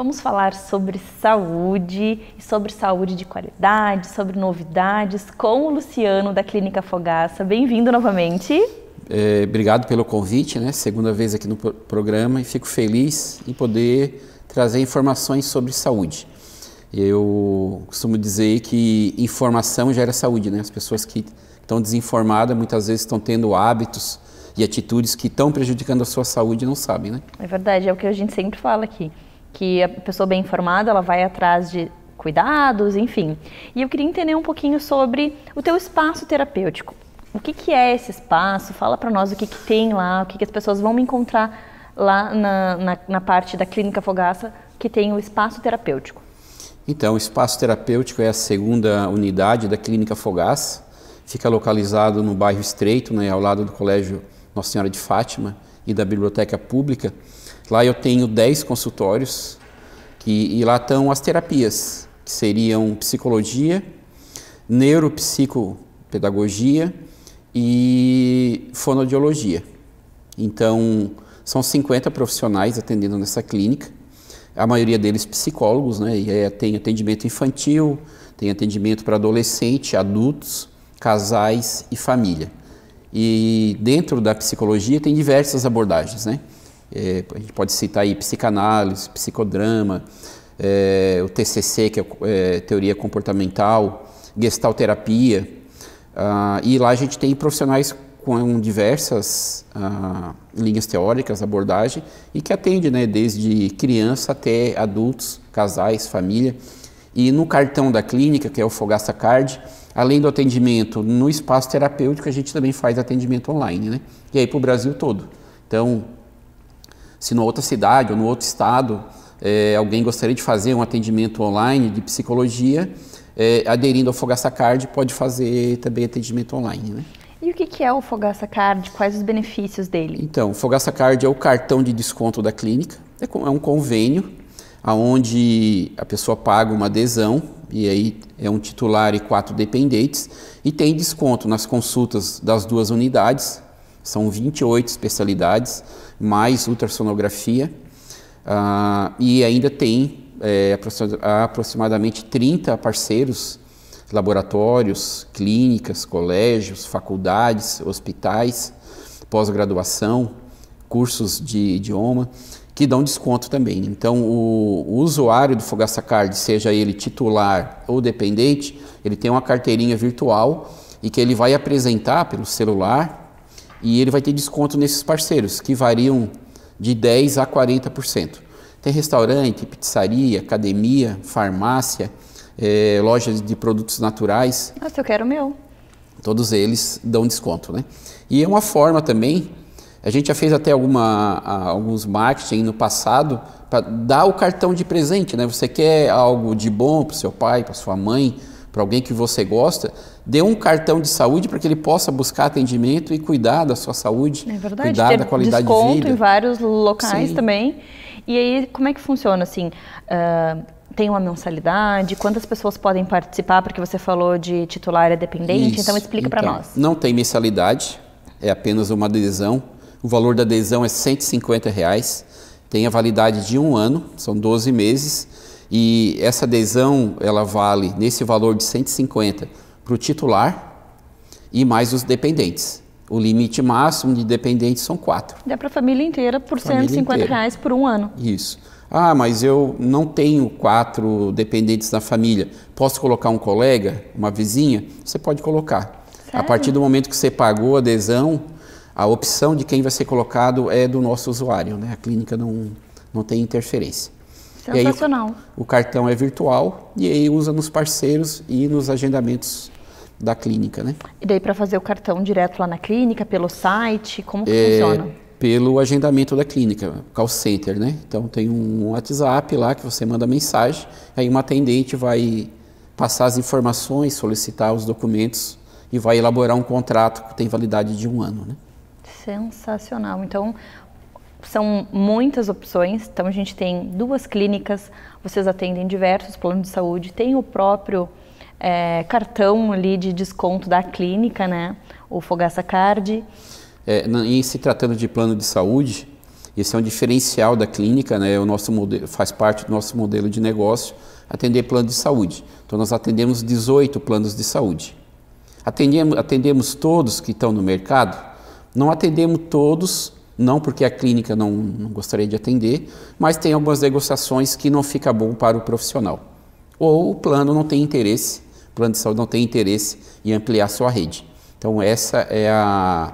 Vamos falar sobre saúde e sobre saúde de qualidade, sobre novidades com o Luciano da Clínica Fogaça. Bem-vindo novamente. Obrigado pelo convite, né? Segunda vez aqui no programa e fico feliz em poder trazer informações sobre saúde. Eu costumo dizer que informação gera saúde, né? As pessoas que estão desinformadas muitas vezes estão tendo hábitos e atitudes que estão prejudicando a sua saúde e não sabem, né? É verdade, é o que a gente sempre fala aqui, que a pessoa bem informada, ela vai atrás de cuidados, enfim. E eu queria entender um pouquinho sobre o teu espaço terapêutico. O que é esse espaço? Fala para nós o que tem lá, o que as pessoas vão encontrar lá na parte da Clínica Fogaça, que tem o espaço terapêutico. Então, o espaço terapêutico é a segunda unidade da Clínica Fogaça. Fica localizado no bairro Estreito, né, ao lado do Colégio Nossa Senhora de Fátima e da Biblioteca Pública. Lá eu tenho 10 consultórios e lá estão as terapias, que seriam psicologia, neuropsicopedagogia e fonoaudiologia. Então, são 50 profissionais atendendo nessa clínica, a maioria deles psicólogos, né? E tem atendimento infantil, tem atendimento para adolescente, adultos, casais e família. E dentro da psicologia tem diversas abordagens, né? A gente pode citar aí psicanálise, psicodrama, o TCC, que é teoria comportamental, gestalterapia, e lá a gente tem profissionais com diversas linhas teóricas, abordagem, e que atende, né, desde criança até adultos, casais, família. E no cartão da clínica, que é o Fogaça Card, além do atendimento no espaço terapêutico, a gente também faz atendimento online, né? E aí para o Brasil todo. Então, se numa outra cidade ou no outro estado, alguém gostaria de fazer um atendimento online de psicologia, aderindo ao Fogaça Card, pode fazer também atendimento online, né? E o que é o Fogaça Card? Quais os benefícios dele? Então, o Fogaça Card é o cartão de desconto da clínica, é um convênio, onde a pessoa paga uma adesão, e aí é um titular e 4 dependentes, e tem desconto nas consultas das 2 unidades, são 28 especialidades, mais ultrassonografia, e ainda tem aproximadamente 30 parceiros, laboratórios, clínicas, colégios, faculdades, hospitais, pós-graduação, cursos de idioma, que dão desconto também. Então, o usuário do Fogaça Card, seja ele titular ou dependente, ele tem uma carteirinha virtual e que ele vai apresentar pelo celular e ele vai ter desconto nesses parceiros, que variam de 10% a 40%. Tem restaurante, pizzaria, academia, farmácia, lojas de produtos naturais. Nossa, eu quero o meu. Todos eles dão desconto, né? E é uma forma também, a gente já fez até alguns marketing no passado para dar o cartão de presente, né? Você quer algo de bom para o seu pai, para sua mãe, para alguém que você gosta, dê um cartão de saúde para que ele possa buscar atendimento e cuidar da sua saúde, cuidar da qualidade de vida. Desconto em vários locais. Sim. Também. E aí, como é que funciona assim? Tem uma mensalidade? Quantas pessoas podem participar? Porque você falou de titular e dependente, então explica para nós. Não tem mensalidade, é apenas uma adesão. O valor da adesão é R$ 150, tem a validade de 1 ano, são 12 meses, e essa adesão ela vale nesse valor de 150 para o titular e mais os dependentes. O limite máximo de dependentes são 4. Dá para a família inteira por R$ 150 por 1 ano. Isso. Mas eu não tenho 4 dependentes na família. Posso colocar um colega, uma vizinha? Você pode colocar. Sério? A partir do momento que você pagou a adesão, a opção de quem vai ser colocado é do nosso usuário, né? A clínica não tem interferência. Sensacional. E aí, o cartão é virtual e aí usa nos parceiros e nos agendamentos da clínica, né? E daí para fazer o cartão direto lá na clínica, pelo site, como que funciona? Pelo agendamento da clínica, call center, né? Então tem um WhatsApp lá que você manda mensagem, aí uma atendente vai passar as informações, solicitar os documentos e vai elaborar um contrato que tem validade de 1 ano, né? Sensacional. Então, são muitas opções. Então, a gente tem 2 clínicas, vocês atendem diversos planos de saúde, tem o próprio cartão ali de desconto da clínica, né? O Fogaça Card. Em se tratando de plano de saúde, Esse é um diferencial da clínica, né? O nosso modelo, faz parte do nosso modelo de negócio, atender plano de saúde. Então, nós atendemos 18 planos de saúde. Atendemos todos que estão no mercado? Não atendemos todos, não porque a clínica não gostaria de atender, mas tem algumas negociações que não fica bom para o profissional. Ou o plano não tem interesse, o plano de saúde não tem interesse em ampliar sua rede. Então, essa é a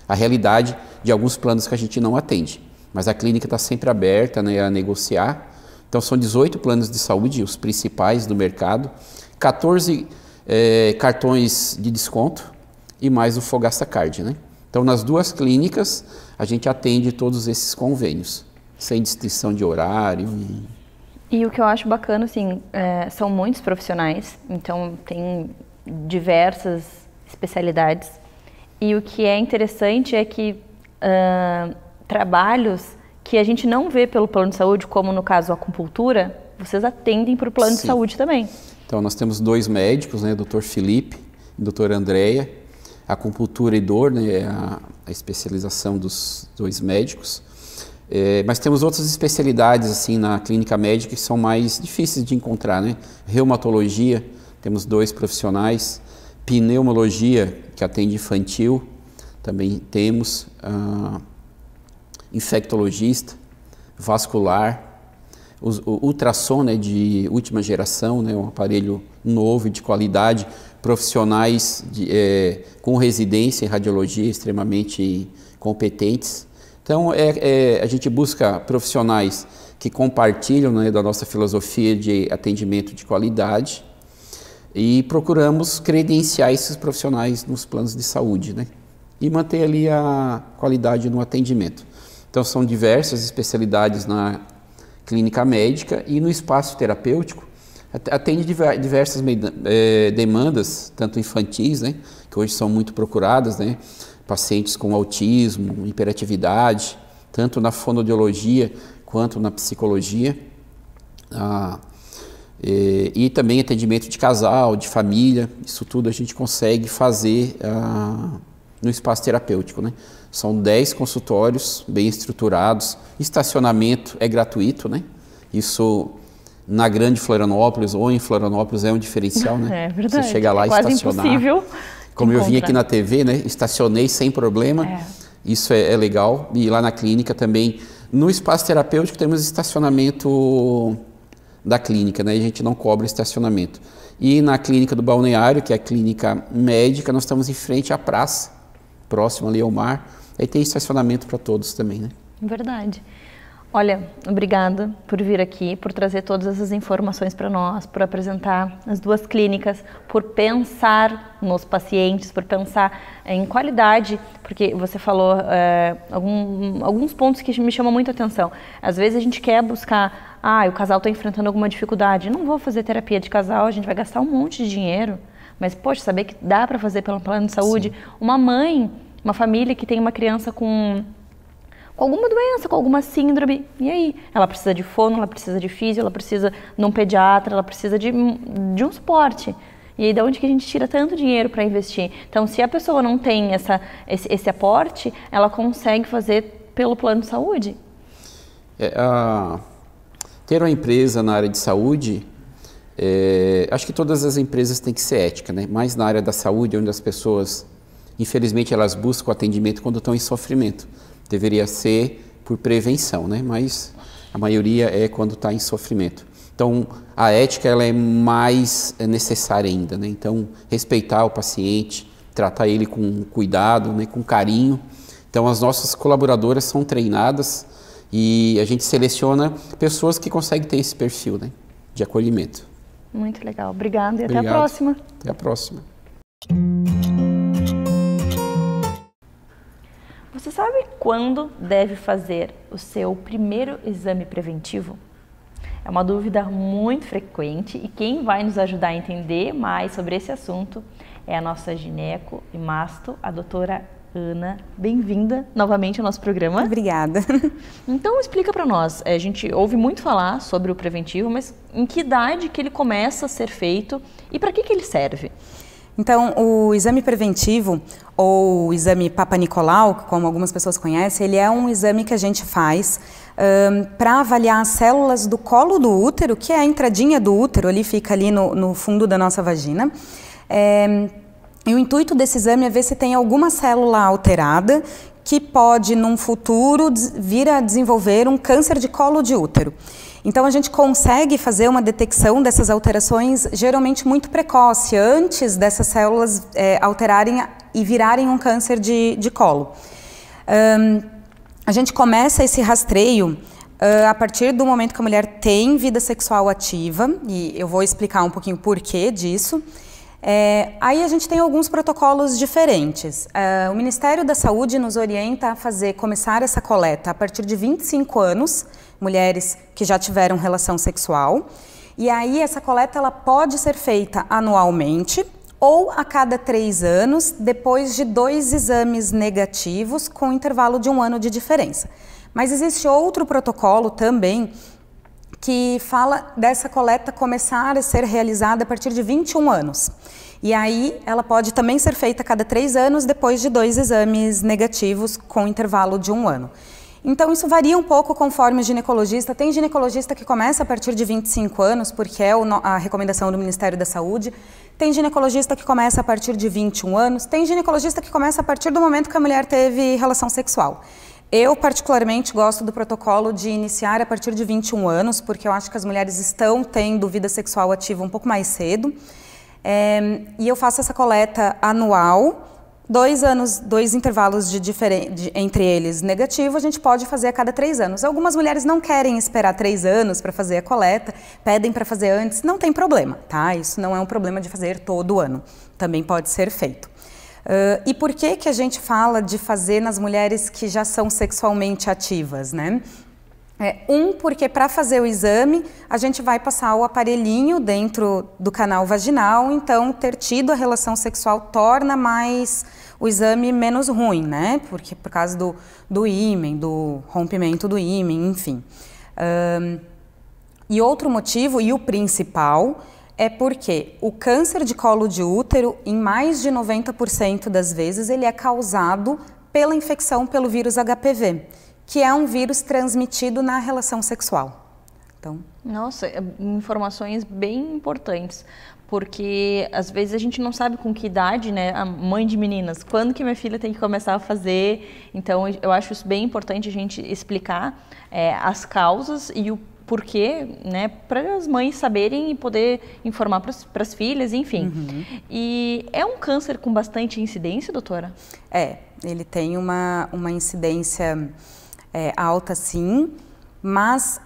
realidade de alguns planos que a gente não atende. Mas a clínica está sempre aberta, né, a negociar. Então, são 18 planos de saúde, os principais do mercado, 14 cartões de desconto e mais o Fogasta Card, né? Então, nas duas clínicas, a gente atende todos esses convênios, sem distinção de horário. E o que eu acho bacana, assim, são muitos profissionais, então tem diversas especialidades. E o que é interessante é que trabalhos que a gente não vê pelo plano de saúde, como no caso a acupuntura, vocês atendem para o plano de saúde também. Então, nós temos 2 médicos, né, Dr. Felipe e Dr. Andréia. Acupuntura e dor, né, é a especialização dos 2 médicos. Mas temos outras especialidades assim na clínica médica que são mais difíceis de encontrar, né? Reumatologia, temos 2 profissionais. Pneumologia, que atende infantil, também temos. Infectologista, vascular, o ultrassom, né, de última geração, né, um aparelho novo e de qualidade, profissionais com residência em radiologia extremamente competentes. Então, a gente busca profissionais que compartilham, né, da nossa filosofia de atendimento de qualidade e procuramos credenciar esses profissionais nos planos de saúde, né, e manter ali a qualidade no atendimento. Então, são diversas especialidades na clínica médica e no espaço terapêutico atende diversas demandas, tanto infantis, né, que hoje são muito procuradas, né, pacientes com autismo, hiperatividade, tanto na fonoaudiologia quanto na psicologia, e também atendimento de casal, de família, isso tudo a gente consegue fazer no espaço terapêutico, né? São 10 consultórios bem estruturados, estacionamento é gratuito, né? Isso na grande Florianópolis ou em Florianópolis é um diferencial, né? É verdade. Você chega lá e quase estacionar. Impossível. Como eu vim aqui na TV, né? Estacionei sem problema. Isso é legal. E lá na clínica também, no espaço terapêutico temos estacionamento da clínica, né? A gente não cobra estacionamento. E na clínica do Balneário, que é a clínica médica, nós estamos em frente à praça, próximo ali ao mar. Aí tem estacionamento para todos também, né? Verdade. Olha, obrigada por vir aqui, por trazer todas essas informações para nós, por apresentar as duas clínicas, por pensar nos pacientes, por pensar em qualidade, porque você falou alguns pontos que me chamam muito a atenção. Às vezes a gente quer buscar, o casal está enfrentando alguma dificuldade, não vou fazer terapia de casal, a gente vai gastar um monte de dinheiro, mas, poxa, saber que dá para fazer pelo plano de saúde. Sim. Uma mãe, uma família que tem uma criança com alguma doença, com alguma síndrome, e aí? Ela precisa de fono, ela precisa de físio, ela precisa de um pediatra, ela precisa de um suporte. E aí, de onde que a gente tira tanto dinheiro para investir? Então, se a pessoa não tem esse aporte, ela consegue fazer pelo plano de saúde? Ter uma empresa na área de saúde, acho que todas as empresas têm que ser éticas, né? Mas na área da saúde, onde as pessoas, infelizmente, elas buscam atendimento quando estão em sofrimento. Deveria ser por prevenção, né? Mas a maioria é quando está em sofrimento. Então, a ética ela é mais necessária ainda, né? Então, respeitar o paciente, tratar ele com cuidado, né? Com carinho. Então, as nossas colaboradoras são treinadas e a gente seleciona pessoas que conseguem ter esse perfil, né? De acolhimento. Muito legal. Obrigada e Obrigado. Até a próxima. Até a próxima. Você sabe quando deve fazer o seu primeiro exame preventivo? É uma dúvida muito frequente e quem vai nos ajudar a entender mais sobre esse assunto é a nossa gineco e masto, a doutora Ana. Bem-vinda novamente ao nosso programa. Obrigada. Então explica para nós, a gente ouve muito falar sobre o preventivo, mas em que idade que ele começa a ser feito e para que ele serve? Então, o exame preventivo, ou o exame Papa Nicolau, como algumas pessoas conhecem, ele é um exame que a gente faz para avaliar as células do colo do útero, que é a entradinha do útero, ali fica ali no fundo da nossa vagina. E o intuito desse exame é ver se tem alguma célula alterada que pode, num futuro, vir a desenvolver um câncer de colo de útero. Então, a gente consegue fazer uma detecção dessas alterações geralmente muito precoce, antes dessas células alterarem e virarem um câncer de colo. A gente começa esse rastreio a partir do momento que a mulher tem vida sexual ativa, e eu vou explicar um pouquinho o porquê disso. Aí a gente tem alguns protocolos diferentes. O Ministério da Saúde nos orienta a começar essa coleta a partir de 25 anos, mulheres que já tiveram relação sexual. E aí essa coleta ela pode ser feita anualmente ou a cada 3 anos, depois de 2 exames negativos com intervalo de 1 ano de diferença. Mas existe outro protocolo também que fala dessa coleta começar a ser realizada a partir de 21 anos. E aí ela pode também ser feita a cada 3 anos, depois de 2 exames negativos com intervalo de 1 ano. Então isso varia um pouco conforme o ginecologista. Tem ginecologista que começa a partir de 25 anos, porque é a recomendação do Ministério da Saúde. Tem ginecologista que começa a partir de 21 anos. Tem ginecologista que começa a partir do momento que a mulher teve relação sexual. Eu, particularmente, gosto do protocolo de iniciar a partir de 21 anos, porque eu acho que as mulheres estão tendo vida sexual ativa um pouco mais cedo. E eu faço essa coleta anual, 2 anos, 2 intervalos entre eles negativo, a gente pode fazer a cada 3 anos. Algumas mulheres não querem esperar 3 anos para fazer a coleta, pedem para fazer antes, não tem problema, tá? Isso não é um problema de fazer todo ano, também pode ser feito. E por que a gente fala de fazer nas mulheres que já são sexualmente ativas, né? Porque para fazer o exame, a gente vai passar o aparelhinho dentro do canal vaginal, então ter tido a relação sexual torna mais o exame menos ruim, né? Porque por causa do ímen, do rompimento do ímen, enfim. E outro motivo, e o principal, é porque o câncer de colo de útero, em mais de 90% das vezes, ele é causado pela infecção pelo vírus HPV, que é um vírus transmitido na relação sexual. Então... Nossa, informações bem importantes, porque às vezes a gente não sabe com que idade, né, a mãe de meninas, quando que minha filha tem que começar a fazer. Então eu acho isso bem importante a gente explicar as causas e o porquê, né, para as mães saberem e poder informar para as filhas, enfim. Uhum. E é um câncer com bastante incidência, doutora? Ele tem uma incidência alta, sim, mas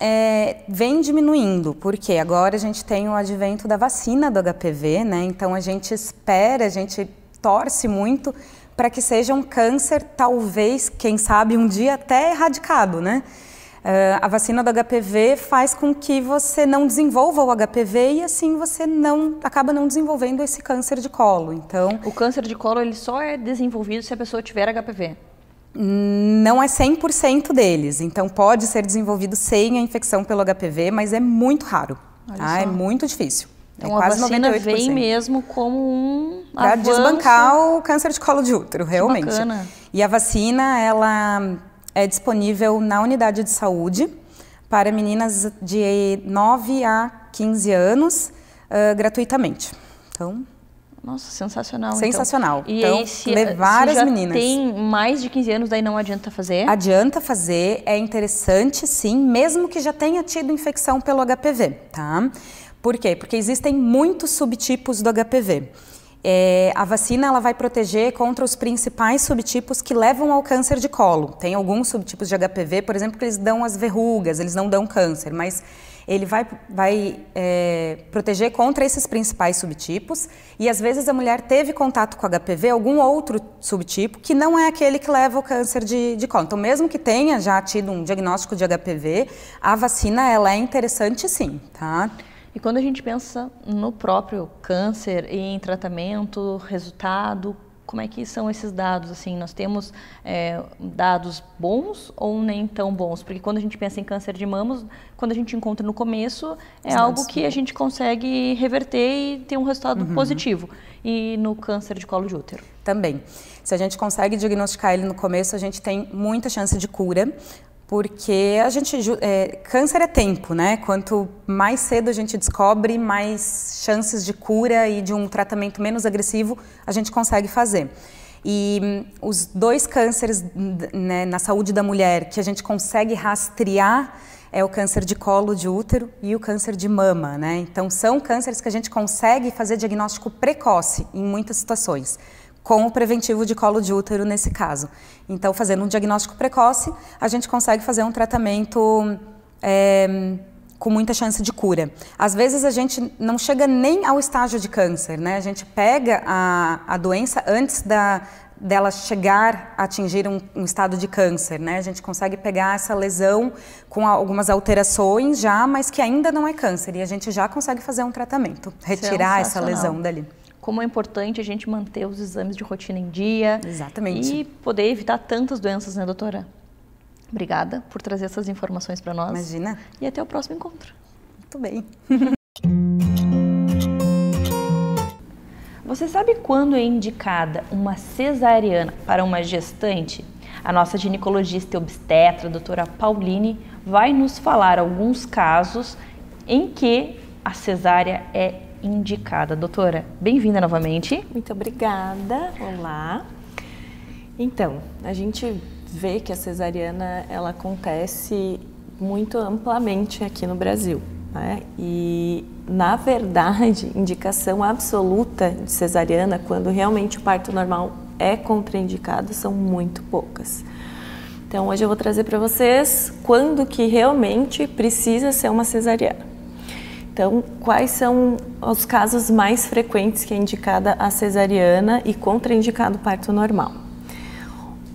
vem diminuindo, porque agora a gente tem o advento da vacina do HPV, né? Então a gente espera, a gente torce muito para que seja um câncer, talvez, quem sabe, um dia até erradicado, né? A vacina do HPV faz com que você não desenvolva o HPV e assim você acaba não desenvolvendo esse câncer de colo. Então, o câncer de colo ele só é desenvolvido se a pessoa tiver HPV? Não é 100% deles, então pode ser desenvolvido sem a infecção pelo HPV, mas é muito raro, tá? É muito difícil. Então quase a vacina 98%. Vem mesmo como um para desbancar o câncer de colo de útero, realmente. Bacana. E a vacina, ela é disponível na unidade de saúde para meninas de 9 a 15 anos, gratuitamente. Então... Nossa, sensacional. Sensacional. Então, então aí, se levar já as meninas. Tem mais de 15 anos, daí não adianta fazer? Adianta fazer, é interessante sim, mesmo que já tenha tido infecção pelo HPV, tá? Por quê? Porque existem muitos subtipos do HPV. A vacina ela vai proteger contra os principais subtipos que levam ao câncer de colo. Tem alguns subtipos de HPV, por exemplo, que eles dão as verrugas, eles não dão câncer, mas ele vai proteger contra esses principais subtipos e às vezes a mulher teve contato com HPV, algum outro subtipo que não é aquele que leva ao câncer de colo. Então, mesmo que tenha já tido um diagnóstico de HPV, a vacina ela é interessante sim, tá? E quando a gente pensa no próprio câncer e em tratamento, resultado, como é que são esses dados? Assim, nós temos dados bons ou nem tão bons? Porque quando a gente pensa em câncer de mama, quando a gente encontra no começo, é algo que a gente consegue reverter e ter um resultado positivo. E no câncer de colo de útero? Também. Se a gente consegue diagnosticar ele no começo, a gente tem muita chance de cura. Porque câncer é tempo, né? Quanto mais cedo a gente descobre, mais chances de cura e de um tratamento menos agressivo a gente consegue fazer. E os 2 cânceres, né, na saúde da mulher que a gente consegue rastrear é o câncer de colo de útero e o câncer de mama, né? Então são cânceres que a gente consegue fazer diagnóstico precoce em muitas situações, com o preventivo de colo de útero nesse caso. Então, fazendo um diagnóstico precoce, a gente consegue fazer um tratamento com muita chance de cura. Às vezes a gente não chega nem ao estágio de câncer, né? A gente pega a doença antes dela chegar a atingir um estado de câncer, né? A gente consegue pegar essa lesão com algumas alterações já, mas que ainda não é câncer. E a gente já consegue fazer um tratamento, retirar essa lesão dali. Como é importante a gente manter os exames de rotina em dia. Exatamente. E poder evitar tantas doenças, né, doutora? Obrigada por trazer essas informações para nós. Imagina. E até o próximo encontro. Muito bem. Você sabe quando é indicada uma cesariana para uma gestante? A nossa ginecologista e obstetra, a doutora Pauline, vai nos falar alguns casos em que a cesárea é indicada. Doutora, bem-vinda novamente. Muito obrigada. Olá. Então, a gente vê que a cesariana ela acontece muito amplamente aqui no Brasil, né? E, na verdade, indicação absoluta de cesariana, quando realmente o parto normal é contraindicado, são muito poucas. Então, hoje eu vou trazer para vocês quando que realmente precisa ser uma cesariana. Então, quais são os casos mais frequentes que é indicada a cesariana e contraindicado o parto normal?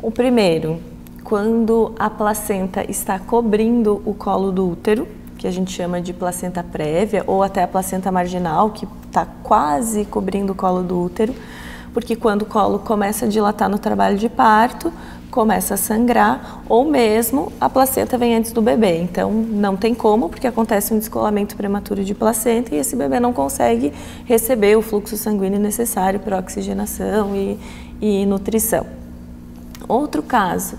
O primeiro, quando a placenta está cobrindo o colo do útero, que a gente chama de placenta prévia, ou até a placenta marginal, que está quase cobrindo o colo do útero, porque quando o colo começa a dilatar no trabalho de parto, começa a sangrar, ou mesmo a placenta vem antes do bebê. Então, não tem como, porque acontece um descolamento prematuro de placenta e esse bebê não consegue receber o fluxo sanguíneo necessário para oxigenação e nutrição. Outro caso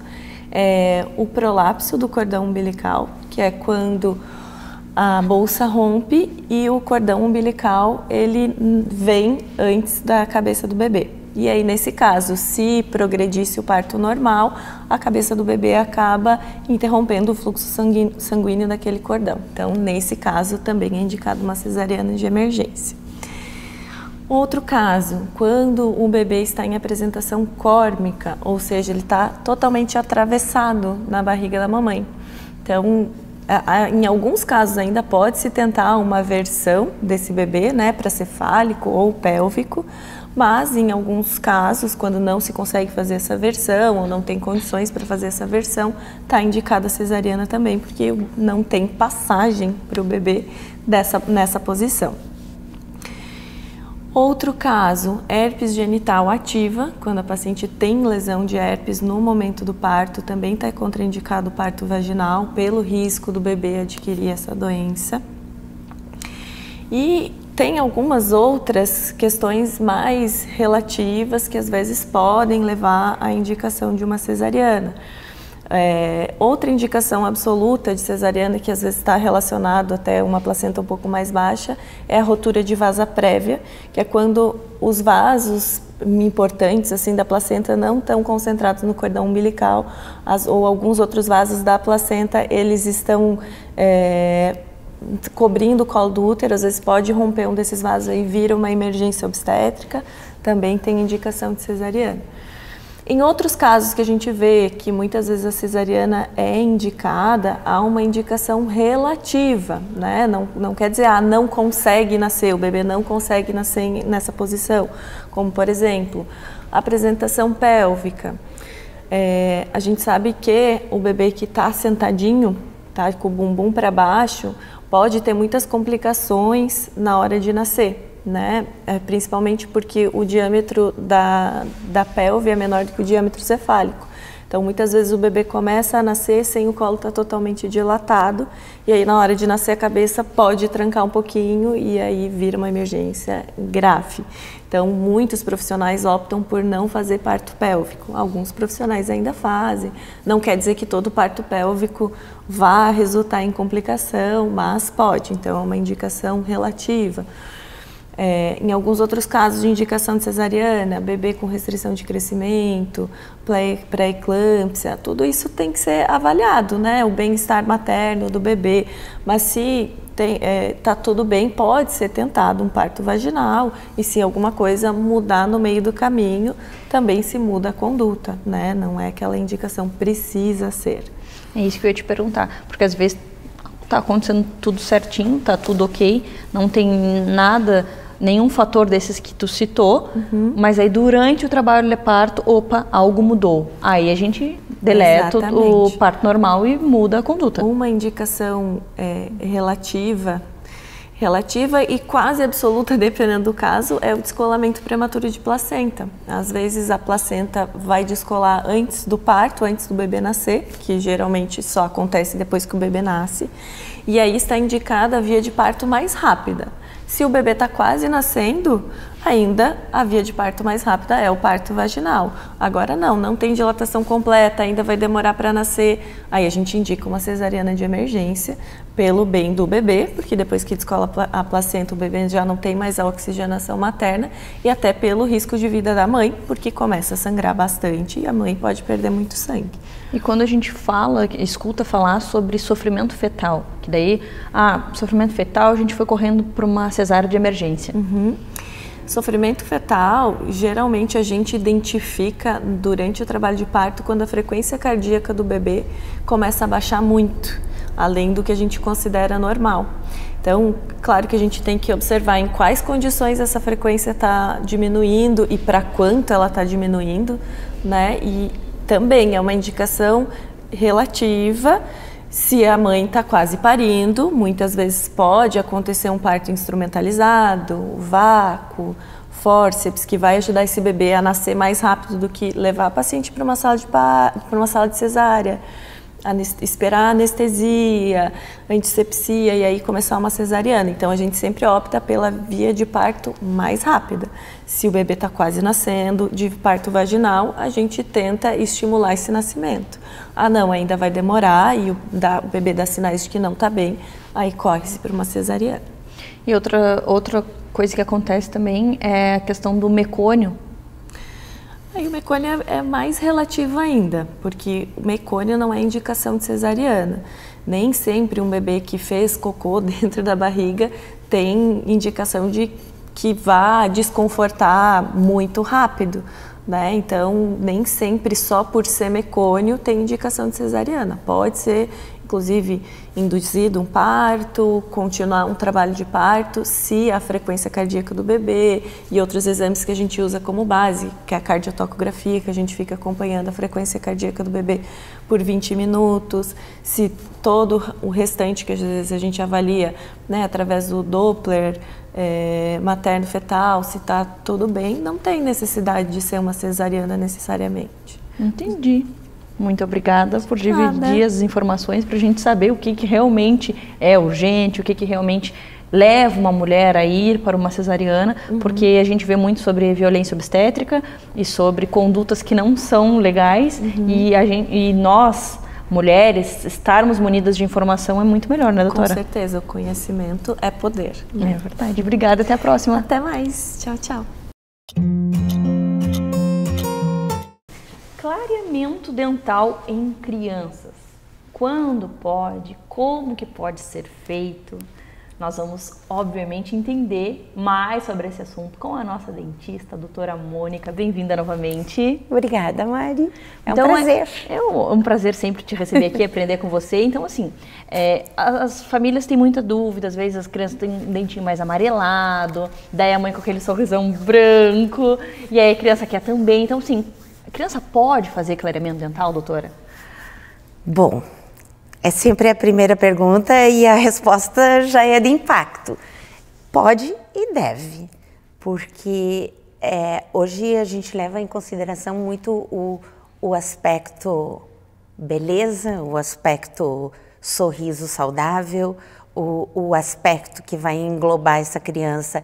é o prolapso do cordão umbilical, que é quando a bolsa rompe e o cordão umbilical ele vem antes da cabeça do bebê. E aí, nesse caso, se progredisse o parto normal, a cabeça do bebê acaba interrompendo o fluxo sanguíneo daquele cordão. Então, nesse caso, também é indicado uma cesariana de emergência. Outro caso, quando o bebê está em apresentação córmica, ou seja, ele está totalmente atravessado na barriga da mamãe. Então, em alguns casos ainda pode-se tentar uma versão desse bebê, né, para cefálico ou pélvico, mas em alguns casos, quando não se consegue fazer essa versão ou não tem condições para fazer essa versão, está indicada a cesariana também, porque não tem passagem para o bebê nessa posição. Outro caso, herpes genital ativa, quando a paciente tem lesão de herpes no momento do parto, também está contraindicado o parto vaginal pelo risco do bebê adquirir essa doença. E tem algumas outras questões mais relativas que às vezes podem levar à indicação de uma cesariana. Outra indicação absoluta de cesariana, que às vezes está relacionado até uma placenta um pouco mais baixa, é a rotura de vasa prévia, que é quando os vasos importantes assim da placenta não estão concentrados no cordão umbilical, ou alguns outros vasos da placenta, eles estão cobrindo o colo do útero, às vezes pode romper um desses vasos e vira uma emergência obstétrica, também tem indicação de cesariana. Em outros casos que a gente vê que muitas vezes a cesariana é indicada, há uma indicação relativa, né? Não quer dizer, não consegue nascer, o bebê não consegue nascer nessa posição, como por exemplo, apresentação pélvica. A gente sabe que o bebê que está sentadinho, tá, com o bumbum para baixo, pode ter muitas complicações na hora de nascer. né? Principalmente porque o diâmetro da pelve é menor do que o diâmetro cefálico. Então, muitas vezes o bebê começa a nascer sem o colo estar totalmente dilatado, e aí na hora de nascer a cabeça pode trancar um pouquinho e aí vira uma emergência grave. Então, muitos profissionais optam por não fazer parto pélvico. Alguns profissionais ainda fazem. Não quer dizer que todo parto pélvico vá resultar em complicação, mas pode. Então, é uma indicação relativa. Em alguns outros casos de indicação de cesariana, bebê com restrição de crescimento, pré-eclâmpsia, tudo isso tem que ser avaliado, né? O bem-estar materno do bebê. Mas se tá tudo bem, pode ser tentado um parto vaginal, e se alguma coisa mudar no meio do caminho, também se muda a conduta, né? Não é que aquela indicação precisa ser. É isso que eu ia te perguntar, porque às vezes tá acontecendo tudo certinho, tá tudo ok, não tem nada, nenhum fator desses que tu citou, mas aí durante o trabalho de parto, opa, algo mudou. Aí a gente deleta o parto normal e muda a conduta. Uma indicação relativa e quase absoluta, dependendo do caso, é o descolamento prematuro de placenta. Às vezes a placenta vai descolar antes do parto, antes do bebê nascer, que geralmente só acontece depois que o bebê nasce, e aí está indicada a via de parto mais rápida. Se o bebê está quase nascendo, ainda a via de parto mais rápida é o parto vaginal. Agora não tem dilatação completa, ainda vai demorar para nascer. Aí a gente indica uma cesariana de emergência pelo bem do bebê, porque depois que descola a placenta, o bebê já não tem mais a oxigenação materna, e até pelo risco de vida da mãe, porque começa a sangrar bastante e a mãe pode perder muito sangue. E quando a gente escuta falar sobre sofrimento fetal, que daí, sofrimento fetal, a gente foi correndo para uma cesárea de emergência. Sofrimento fetal, geralmente a gente identifica durante o trabalho de parto quando a frequência cardíaca do bebê começa a baixar muito, além do que a gente considera normal. Então, claro que a gente tem que observar em quais condições essa frequência está diminuindo e para quanto ela está diminuindo, né? E também é uma indicação relativa. Se a mãe está quase parindo, muitas vezes pode acontecer um parto instrumentalizado, vácuo, fórceps, que vai ajudar esse bebê a nascer mais rápido do que levar a paciente para uma sala de cesárea, esperar a anestesia, antisepsia e aí começar uma cesariana. Então a gente sempre opta pela via de parto mais rápida. Se o bebê está quase nascendo, de parto vaginal, a gente tenta estimular esse nascimento. Não, ainda vai demorar e o bebê dá sinais de que não está bem, aí corre-se para uma cesariana. E outra coisa que acontece também é a questão do mecônio. Aí o mecônio é mais relativo ainda, porque o mecônio não é indicação de cesariana. Nem sempre um bebê que fez cocô dentro da barriga tem indicação de que vá desconfortar muito rápido, né? Então, nem sempre só por ser mecônio tem indicação de cesariana. Pode ser, inclusive, induzido um parto, continuar um trabalho de parto, se a frequência cardíaca do bebê e outros exames que a gente usa como base, que é a cardiotocografia, que a gente fica acompanhando a frequência cardíaca do bebê por 20 minutos, se todo o restante que às vezes a gente avalia, né, através do Doppler, materno-fetal, se está tudo bem, não tem necessidade de ser uma cesariana necessariamente. Entendi. Muito obrigada por dividir as informações para a gente saber o que realmente é urgente, o que realmente leva uma mulher a ir para uma cesariana, porque a gente vê muito sobre violência obstétrica e sobre condutas que não são legais e nós, mulheres, estarmos munidas de informação é muito melhor, né, doutora? Com certeza, o conhecimento é poder. É verdade. Obrigada, até a próxima. Até mais. Tchau, tchau. Clareamento dental em crianças. Quando pode? Como que pode ser feito? Nós vamos, obviamente, entender mais sobre esse assunto com a nossa dentista, a doutora Mônica. Bem-vinda novamente. Obrigada, Mari. É então, um prazer. É um prazer sempre te receber aqui, aprender com você. Então, assim, as famílias têm muita dúvida, às vezes as crianças têm um dentinho mais amarelado, daí a mãe com aquele sorrisão branco, e aí a criança quer também. Então, assim, a criança pode fazer clareamento dental, doutora? Bom, é sempre a primeira pergunta e a resposta já é de impacto. Pode e deve, porque hoje a gente leva em consideração muito o aspecto beleza, o aspecto sorriso saudável, o aspecto que vai englobar essa criança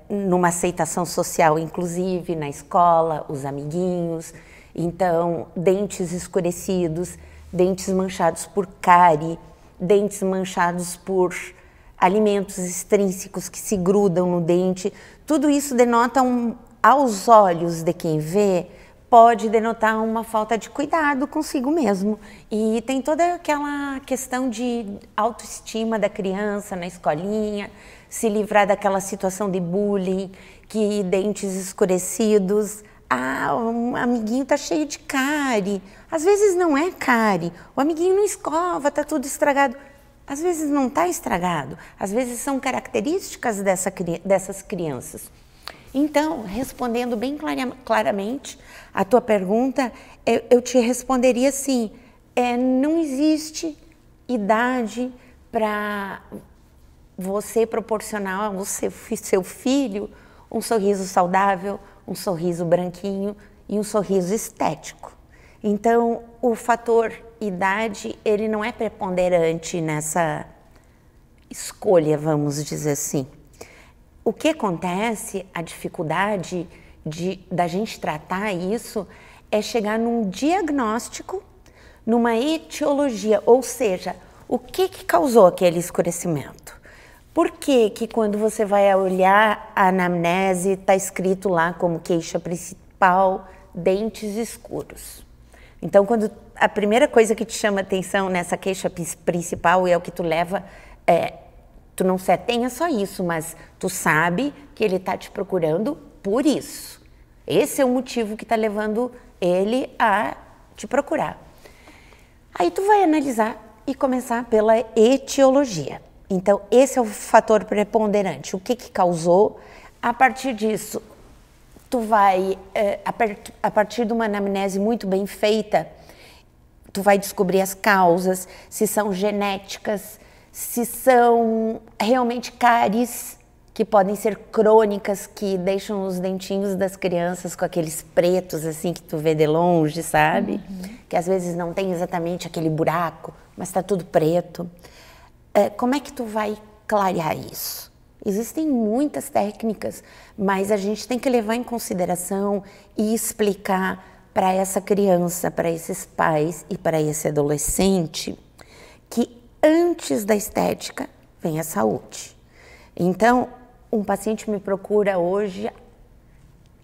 numa aceitação social, inclusive na escola, os amiguinhos. Então, dentes escurecidos, dentes manchados por cárie, dentes manchados por alimentos extrínsecos que se grudam no dente, tudo isso denota, aos olhos de quem vê, pode denotar uma falta de cuidado consigo mesmo. E tem toda aquela questão de autoestima da criança na escolinha, se livrar daquela situação de bullying, que dentes escurecidos, o amiguinho tá cheio de cárie. Às vezes não é cárie, o amiguinho não escova, tá tudo estragado. Às vezes não está estragado, às vezes são características dessas crianças. Então, respondendo bem claramente a tua pergunta, eu te responderia assim, não existe idade para você proporcionar ao seu filho um sorriso saudável, um sorriso branquinho e um sorriso estético. Então, o fator idade, ele não é preponderante nessa escolha, vamos dizer assim. O que acontece, a dificuldade da gente tratar isso, é chegar num diagnóstico, numa etiologia, ou seja, o que causou aquele escurecimento? Por que quando você vai olhar a anamnese, está escrito lá como queixa principal, dentes escuros? Então, quando a primeira coisa que te chama atenção nessa queixa principal é o que tu leva, tu não se atém a só isso, mas tu sabe que ele está te procurando por isso. Esse é o motivo que está levando ele a te procurar. Aí tu vai analisar e começar pela etiologia. Então, esse é o fator preponderante. O que causou? A partir disso, tu vai, a partir de uma anamnese muito bem feita, tu vai descobrir as causas, se são genéticas, se são realmente cáries, que podem ser crônicas, que deixam os dentinhos das crianças com aqueles pretos, assim, que tu vê de longe, sabe? Uhum. Que às vezes não tem exatamente aquele buraco, mas tá tudo preto. Como é que tu vai clarear isso? Existem muitas técnicas, mas a gente tem que levar em consideração e explicar para essa criança, para esses pais e para esse adolescente que antes da estética vem a saúde. Então, um paciente me procura hoje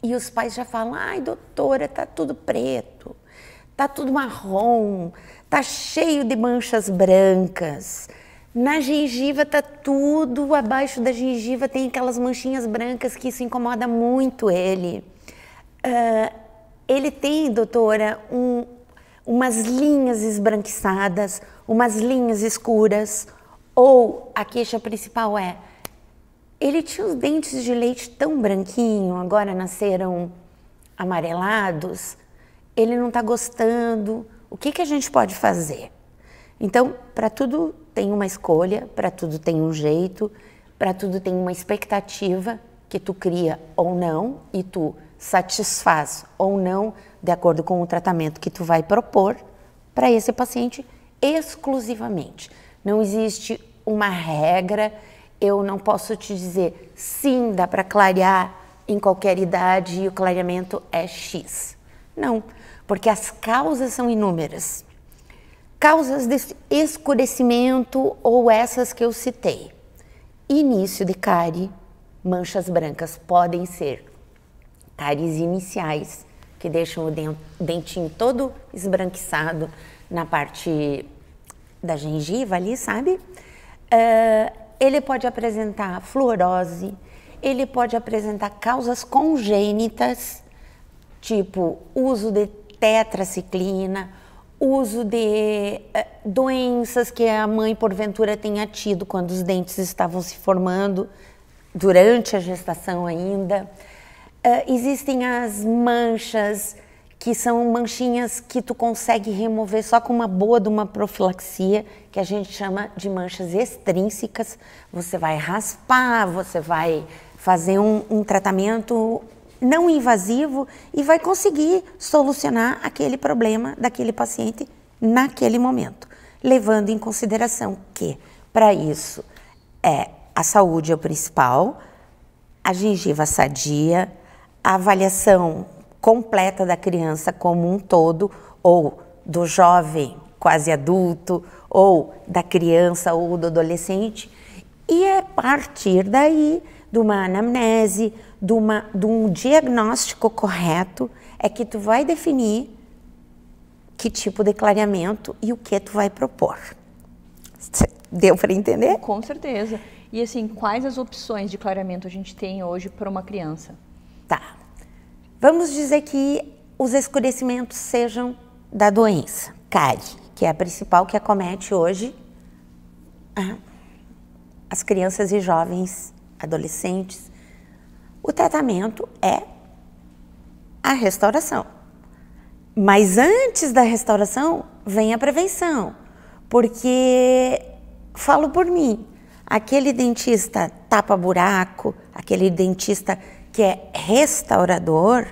e os pais já falam: ai, doutora, tá tudo preto, tá tudo marrom, tá cheio de manchas brancas. Na gengiva tá tudo, abaixo da gengiva tem aquelas manchinhas brancas que isso incomoda muito ele. Ele tem, doutora, umas linhas esbranquiçadas, umas linhas escuras, ou a queixa principal ele tinha os dentes de leite tão branquinho, agora nasceram amarelados, ele não está gostando, o que a gente pode fazer? Então, para tudo tem uma escolha, para tudo tem um jeito, para tudo tem uma expectativa que tu cria ou não e tu satisfaz ou não de acordo com o tratamento que tu vai propor para esse paciente exclusivamente. Não existe uma regra, eu não posso te dizer sim, dá para clarear em qualquer idade e o clareamento é X. Não, porque as causas são inúmeras. Causas de escurecimento ou essas que eu citei. Início de cárie, manchas brancas podem ser cáries iniciais, que deixam o dentinho todo esbranquiçado na parte da gengiva ali, sabe? Ele pode apresentar fluorose, ele pode apresentar causas congênitas, tipo uso de tetraciclina, uso de doenças que a mãe porventura tenha tido quando os dentes estavam se formando, durante a gestação ainda. Existem as manchas que são manchinhas que tu consegue remover só com uma boa de uma profilaxia, que a gente chama de manchas extrínsecas. Você vai raspar, você vai fazer um tratamento não invasivo e vai conseguir solucionar aquele problema daquele paciente naquele momento, levando em consideração que, para isso, a saúde é o principal, a gengiva sadia, a avaliação completa da criança como um todo, ou do jovem quase adulto, ou da criança ou do adolescente, e a partir daí, de uma anamnese, de um diagnóstico correto, é que tu vai definir que tipo de clareamento e o que tu vai propor. Deu para entender? Com certeza. E assim, quais as opções de clareamento a gente tem hoje para uma criança? Tá. Vamos dizer que os escurecimentos sejam da doença, cárie, que é a principal que acomete hoje as crianças e jovens, adolescentes. O tratamento é a restauração. Mas antes da restauração, vem a prevenção. Porque, falo por mim, aquele dentista tapa-buraco, aquele dentista que é restaurador,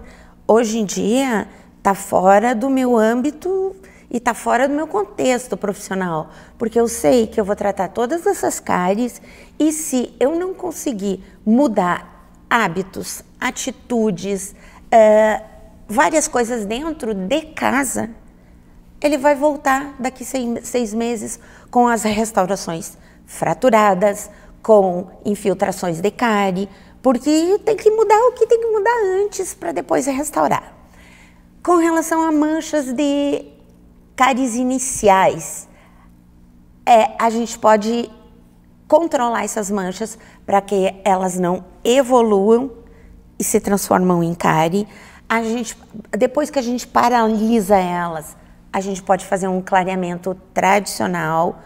hoje em dia está fora do meu âmbito e está fora do meu contexto profissional. Porque eu sei que eu vou tratar todas essas cáries e se eu não conseguir mudar hábitos, atitudes, várias coisas dentro de casa, ele vai voltar daqui 6 meses com as restaurações fraturadas, com infiltrações de cárie, porque tem que mudar o que tem que mudar antes para depois restaurar. Com relação a manchas de cáries iniciais, a gente pode controlar essas manchas para que elas não evoluam e se transformam em cárie. Depois que a gente paralisa elas, a gente pode fazer um clareamento tradicional,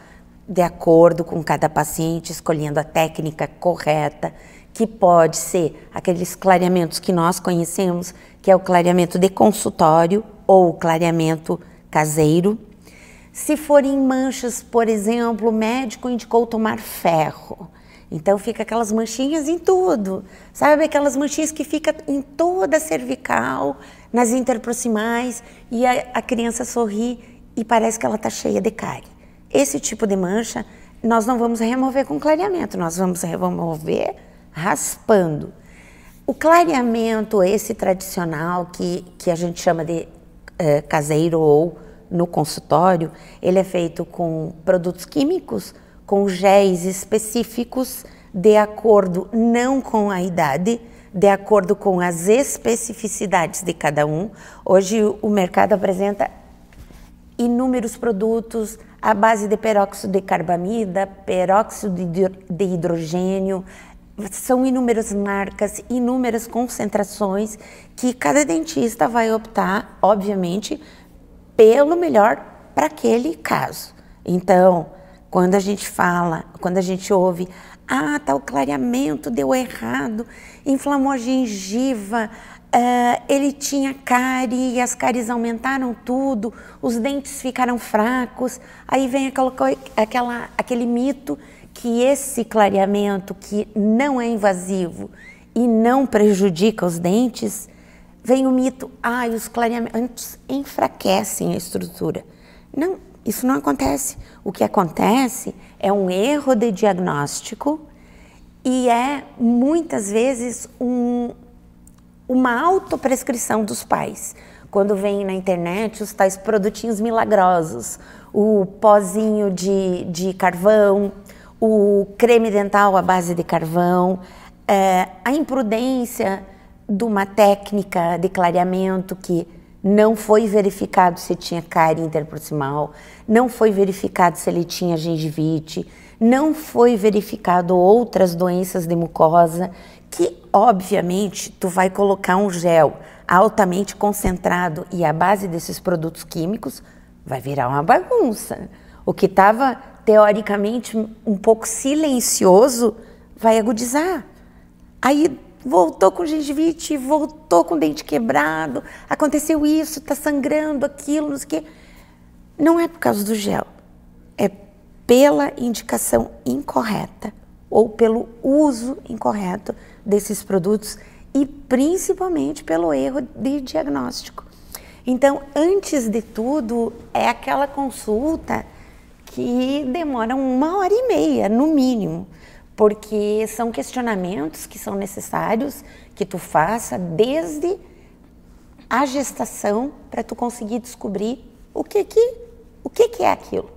de acordo com cada paciente, escolhendo a técnica correta, que pode ser aqueles clareamentos que nós conhecemos, que é o clareamento de consultório ou o clareamento caseiro. Se forem manchas, por exemplo, o médico indicou tomar ferro. Então fica aquelas manchinhas em tudo, sabe? Aquelas manchinhas que ficam em toda a cervical, nas interproximais, e a criança sorri e parece que ela está cheia de cárie. Esse tipo de mancha nós não vamos remover com clareamento, nós vamos remover raspando. O clareamento, esse tradicional que a gente chama de caseiro ou no consultório, ele é feito com produtos químicos, com géis específicos, de acordo não com a idade, de acordo com as especificidades de cada um. Hoje o mercado apresenta inúmeros produtos à base de peróxido de carbamida, peróxido de hidrogênio, são inúmeras marcas, inúmeras concentrações que cada dentista vai optar, obviamente, pelo melhor para aquele caso. Então, quando a gente ouve, o clareamento deu errado, inflamou a gengiva, ele tinha cárie e as cáries aumentaram tudo, os dentes ficaram fracos, aí vem aquele mito que esse clareamento que não é invasivo e não prejudica os dentes, vem o mito, os clareamentos enfraquecem a estrutura. Não, isso não acontece. O que acontece é um erro de diagnóstico e muitas vezes uma autoprescrição dos pais. Quando vem na internet os tais produtinhos milagrosos, o pozinho de carvão, o creme dental à base de carvão, a imprudência de uma técnica de clareamento que não foi verificado se tinha cárie interproximal, não foi verificado se ele tinha gengivite, não foi verificado outras doenças de mucosa, que obviamente tu vai colocar um gel altamente concentrado e à base desses produtos químicos, vai virar uma bagunça. O que estava teoricamente um pouco silencioso vai agudizar. Aí voltou com gengivite, voltou com dente quebrado, aconteceu isso, está sangrando, aquilo, não sei o quê. Não é por causa do gel, é pela indicação incorreta ou pelo uso incorreto desses produtos e principalmente pelo erro de diagnóstico. Então, antes de tudo, é aquela consulta que demora 1h30, no mínimo, porque são questionamentos que são necessários que tu faça desde a gestação para tu conseguir descobrir o que é aquilo.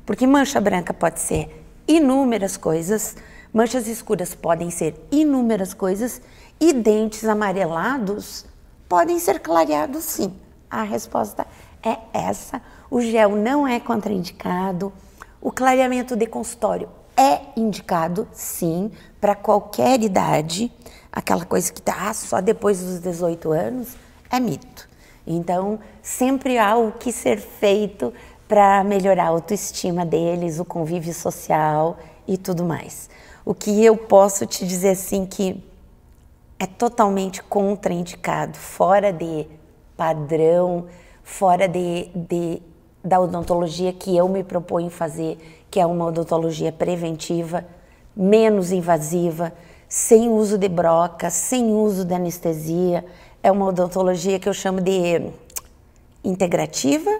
Porque mancha branca pode ser inúmeras coisas, manchas escuras podem ser inúmeras coisas e dentes amarelados podem ser clareados sim. A resposta é essa. O gel não é contraindicado. O clareamento de consultório é indicado, sim, para qualquer idade. Aquela coisa que tá só depois dos 18 anos é mito. Então, sempre há o que ser feito para melhorar a autoestima deles, o convívio social e tudo mais. O que eu posso te dizer, assim, que é totalmente contraindicado, fora de padrão, fora da odontologia que eu me proponho fazer, que é uma odontologia preventiva, menos invasiva, sem uso de broca, sem uso de anestesia. É uma odontologia que eu chamo de integrativa,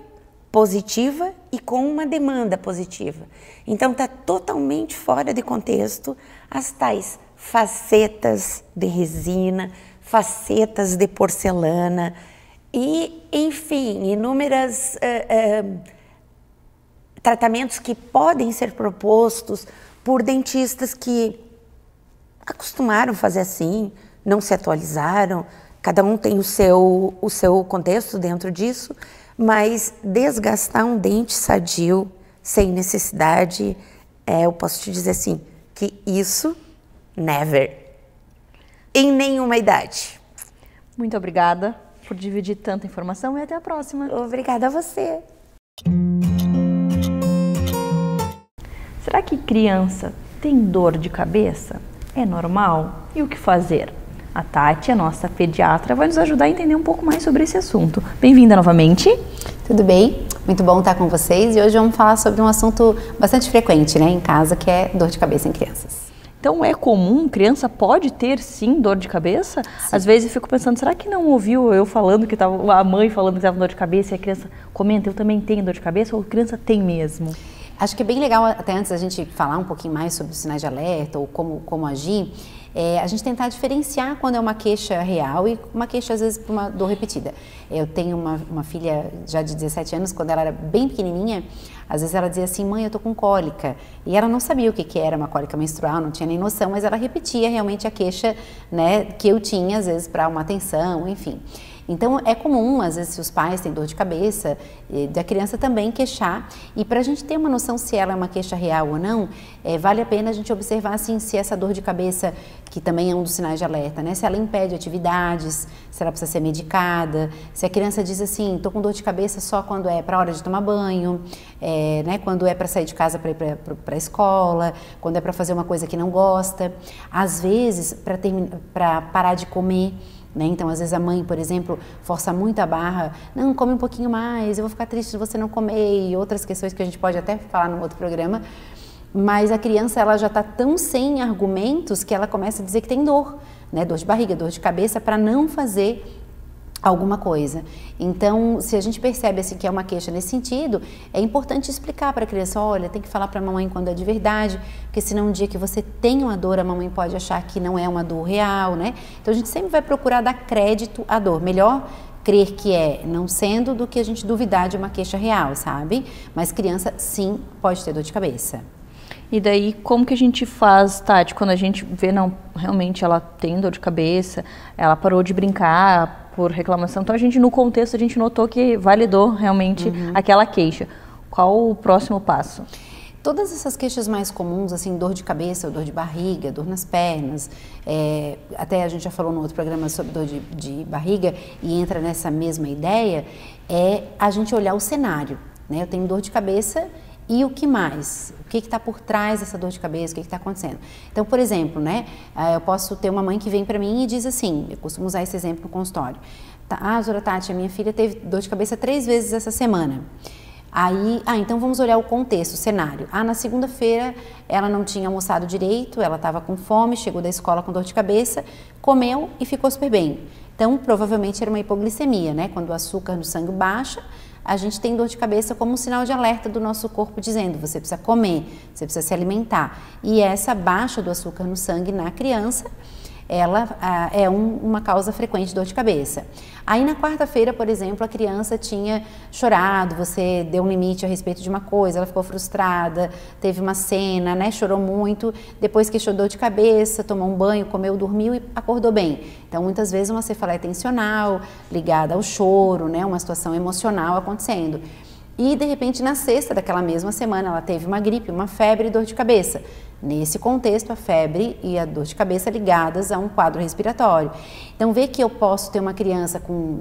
positiva e com uma demanda positiva. Então está totalmente fora de contexto as tais facetas de resina, facetas de porcelana e, enfim, inúmeras tratamentos que podem ser propostos por dentistas que acostumaram fazer assim, não se atualizaram, cada um tem o seu contexto dentro disso, mas desgastar um dente sadio sem necessidade, eu posso te dizer assim, que isso, never, em nenhuma idade. Muito obrigada por dividir tanta informação e até a próxima. Obrigada a você. Será que criança tem dor de cabeça? É normal? E o que fazer? A Tati, a nossa pediatra, vai nos ajudar a entender um pouco mais sobre esse assunto. Bem-vinda novamente. Tudo bem? Muito bom estar com vocês e hoje vamos falar sobre um assunto bastante frequente, né, em casa, que é dor de cabeça em crianças. Então é comum, criança pode ter sim dor de cabeça? Sim. Às vezes eu fico pensando, será que não ouviu eu falando que estava, a mãe falando que estava com dor de cabeça e a criança comenta, eu também tenho dor de cabeça, ou a criança tem mesmo? Acho que é bem legal, até antes da gente falar um pouquinho mais sobre os sinais de alerta ou como agir, a gente tentar diferenciar quando é uma queixa real e uma queixa, às vezes, por uma dor repetida. Eu tenho uma filha já de 17 anos, quando ela era bem pequenininha, às vezes ela dizia assim, mãe, eu tô com cólica. E ela não sabia o que era uma cólica menstrual, não tinha nem noção, mas ela repetia realmente a queixa, né, que eu tinha, às vezes, para uma atenção, enfim. Então, é comum, às vezes, se os pais têm dor de cabeça, da criança também queixar. E para a gente ter uma noção se ela é uma queixa real ou não, vale a pena a gente observar, assim, se essa dor de cabeça, que também é um dos sinais de alerta, né? Se ela impede atividades, se ela precisa ser medicada, se a criança diz assim, tô com dor de cabeça só quando é para hora de tomar banho, né? Quando é para sair de casa para ir para a escola, quando é para fazer uma coisa que não gosta. Às vezes, para parar de comer, né? Então, às vezes a mãe, por exemplo, força muito a barra, não, come um pouquinho mais, eu vou ficar triste se você não comer, e outras questões que a gente pode até falar no outro programa, mas a criança ela já está tão sem argumentos que ela começa a dizer que tem dor, né? Dor de barriga, dor de cabeça, para não fazer alguma coisa. Então, se a gente percebe assim que é uma queixa nesse sentido, é importante explicar para a criança, olha, tem que falar para a mamãe quando é de verdade, porque senão um dia que você tem uma dor, a mamãe pode achar que não é uma dor real, né? Então, a gente sempre vai procurar dar crédito à dor. Melhor crer que é não sendo do que a gente duvidar de uma queixa real, sabe? Mas criança, sim, pode ter dor de cabeça. E daí, como que a gente faz, Tati, quando a gente vê, não, realmente ela tem dor de cabeça, ela parou de brincar por reclamação, então a gente, no contexto, a gente notou que validou realmente aquela queixa. Qual o próximo passo? Todas essas queixas mais comuns, assim, dor de cabeça, dor de barriga, dor nas pernas, até a gente já falou no outro programa sobre dor de barriga e entra nessa mesma ideia, é a gente olhar o cenário, né? Eu tenho dor de cabeça E o que mais? O que está por trás dessa dor de cabeça? O que está acontecendo? Então, por exemplo, né, eu posso ter uma mãe que vem para mim e diz assim, eu costumo usar esse exemplo no consultório. Doutora Tati, a minha filha teve dor de cabeça 3 vezes essa semana. Aí, então vamos olhar o contexto, o cenário. Na segunda-feira ela não tinha almoçado direito, ela estava com fome, chegou da escola com dor de cabeça, comeu e ficou super bem. Então, provavelmente era uma hipoglicemia, né? Quando o açúcar no sangue baixa, a gente tem dor de cabeça como um sinal de alerta do nosso corpo dizendo, você precisa comer, você precisa se alimentar. E essa baixa do açúcar no sangue na criança, ela é uma causa frequente de dor de cabeça. Aí na quarta-feira, por exemplo, a criança tinha chorado, você deu um limite a respeito de uma coisa, ela ficou frustrada, teve uma cena, né, chorou muito, depois que dor de cabeça, tomou um banho, comeu, dormiu e acordou bem. Então, muitas vezes uma cefaleia tensional ligada ao choro, né, uma situação emocional acontecendo. E, de repente, na sexta daquela mesma semana, ela teve uma gripe, uma febre e dor de cabeça. Nesse contexto, a febre e a dor de cabeça ligadas a um quadro respiratório. Então, vê que eu posso ter uma criança com,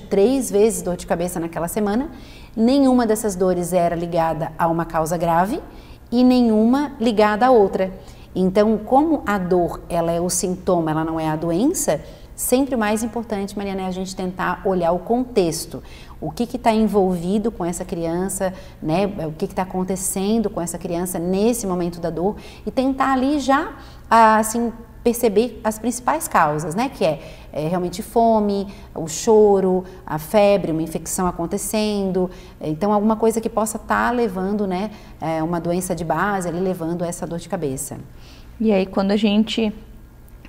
3 vezes dor de cabeça naquela semana, nenhuma dessas dores era ligada a uma causa grave e nenhuma ligada a outra. Então, como a dor, ela é o sintoma, ela não é a doença, sempre o mais importante, Mariana, é a gente tentar olhar o contexto. O que está envolvido com essa criança, né? O que está acontecendo com essa criança nesse momento da dor e tentar ali já, assim, perceber as principais causas, né? Que é realmente fome, o choro, a febre, uma infecção acontecendo. Então, alguma coisa que possa estar levando, né? Uma doença de base, ali, levando a essa dor de cabeça. E aí, quando a gente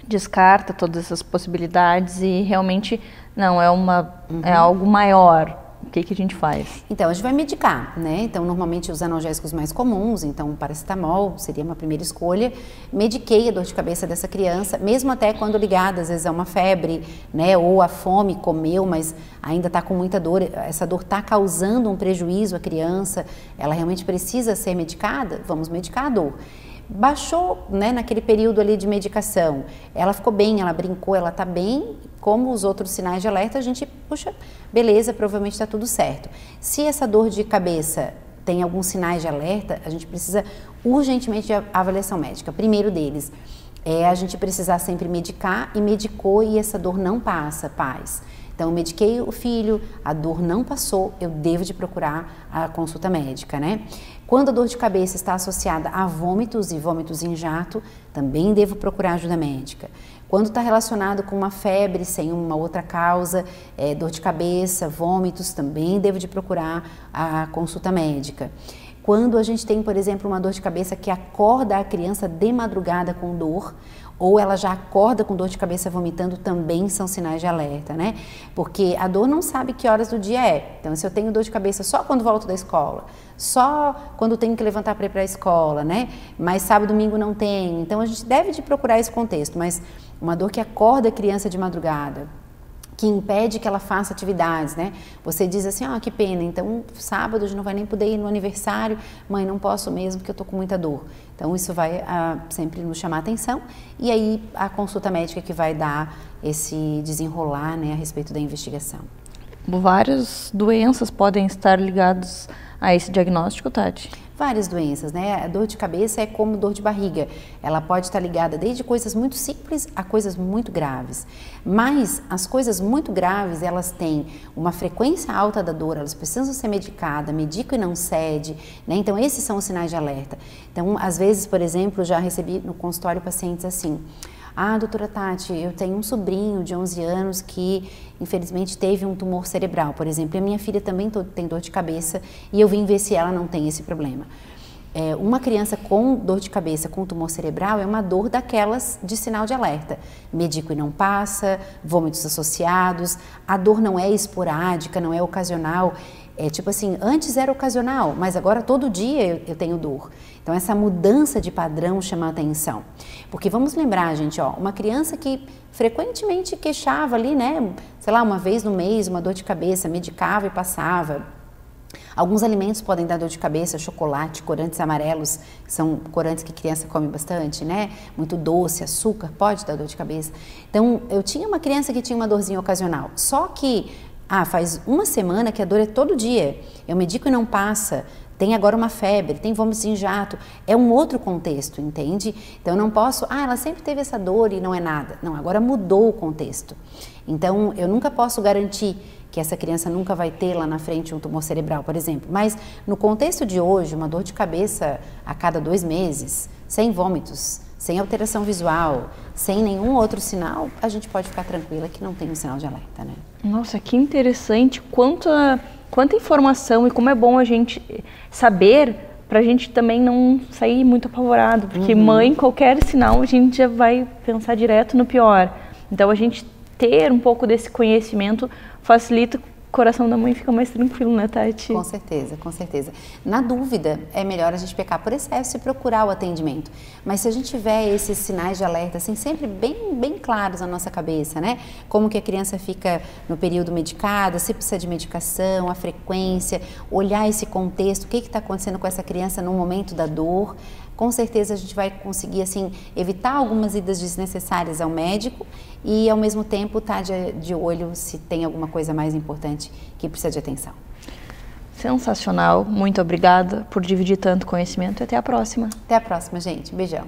descarta todas essas possibilidades e realmente não é algo maior, o que a gente faz? Então, a gente vai medicar, né? Então, normalmente os analgésicos mais comuns, então o paracetamol seria uma primeira escolha. Mediquei a dor de cabeça dessa criança, mesmo até quando ligada, às vezes, a uma febre, né? Ou a fome, comeu, mas ainda está com muita dor. Essa dor está causando um prejuízo à criança, ela realmente precisa ser medicada? Vamos medicar a dor. Baixou, né, naquele período ali de medicação, ela ficou bem, ela brincou, ela está bem, como os outros sinais de alerta, a gente, puxa, beleza, provavelmente está tudo certo. Se essa dor de cabeça tem alguns sinais de alerta, a gente precisa urgentemente de avaliação médica. Primeiro deles é a gente precisar sempre medicar, e medicou e essa dor não passa, paz. Então, eu mediquei o filho, a dor não passou, eu devo de procurar a consulta médica, né? Quando a dor de cabeça está associada a vômitos e vômitos em jato, também devo procurar ajuda médica. Quando está relacionado com uma febre sem uma outra causa, dor de cabeça, vômitos, também devo de procurar a consulta médica. Quando a gente tem, por exemplo, uma dor de cabeça que acorda a criança de madrugada com dor, ou ela já acorda com dor de cabeça vomitando, também são sinais de alerta, né? Porque a dor não sabe que horas do dia é. Então, se eu tenho dor de cabeça só quando volto da escola, só quando tenho que levantar para ir para a escola, né? Mas sábado, domingo não tenho. Então, a gente deve de procurar esse contexto, mas uma dor que acorda a criança de madrugada, que impede que ela faça atividades, né? Você diz assim, que pena, então sábado a gente não vai nem poder ir no aniversário, mãe, não posso mesmo porque eu tô com muita dor. Então isso vai sempre nos chamar a atenção e aí a consulta médica que vai dar esse desenrolar, né, a respeito da investigação. Várias doenças podem estar ligadas a esse diagnóstico, Tati? Várias doenças, né? A dor de cabeça é como dor de barriga. Ela pode estar ligada desde coisas muito simples a coisas muito graves. Mas as coisas muito graves, elas têm uma frequência alta da dor, elas precisam ser medicadas, medico e não cede, né? Então esses são os sinais de alerta. Então, às vezes, por exemplo, já recebi no consultório pacientes assim: doutora Tati, eu tenho um sobrinho de 11 anos que infelizmente teve um tumor cerebral, por exemplo, e a minha filha também tem dor de cabeça e eu vim ver se ela não tem esse problema. Uma criança com dor de cabeça com tumor cerebral é uma dor daquelas de sinal de alerta. Medico e não passa, vômitos associados, a dor não é esporádica, não é ocasional. Tipo assim, antes era ocasional, mas agora todo dia eu tenho dor. Então essa mudança de padrão chama a atenção. Porque vamos lembrar, gente, uma criança que frequentemente queixava ali, né, sei lá, uma vez no mês, uma dor de cabeça, medicava e passava. Alguns alimentos podem dar dor de cabeça, chocolate, corantes amarelos, que são corantes que criança come bastante, né? Muito doce, açúcar, pode dar dor de cabeça. Então, eu tinha uma criança que tinha uma dorzinha ocasional, só que faz uma semana que a dor é todo dia, eu medico e não passa, tem agora uma febre, tem vômitos em jato, é um outro contexto, entende? Então eu não posso, ela sempre teve essa dor e não é nada. Não, agora mudou o contexto. Então eu nunca posso garantir que essa criança nunca vai ter lá na frente um tumor cerebral, por exemplo. Mas no contexto de hoje, uma dor de cabeça a cada 2 meses, sem vômitos, sem alteração visual, sem nenhum outro sinal, a gente pode ficar tranquila que não tem um sinal de alerta, né? Nossa, que interessante, quanta informação e como é bom a gente saber para a gente também não sair muito apavorado, porque mãe, qualquer sinal, a gente já vai pensar direto no pior. Então a gente ter um pouco desse conhecimento facilita, o coração da mãe fica mais tranquilo, né, Tati? Com certeza, com certeza. Na dúvida, é melhor a gente pecar por excesso e procurar o atendimento. Mas se a gente tiver esses sinais de alerta, assim, sempre bem claros na nossa cabeça, né? Como que a criança fica no período medicada, se precisa de medicação, a frequência, olhar esse contexto, o que está acontecendo com essa criança no momento da dor. Com certeza a gente vai conseguir, assim, evitar algumas idas desnecessárias ao médico e, ao mesmo tempo, estar de olho se tem alguma coisa mais importante que precisa de atenção. Sensacional. Muito obrigada por dividir tanto conhecimento e até a próxima. Até a próxima, gente. Beijão.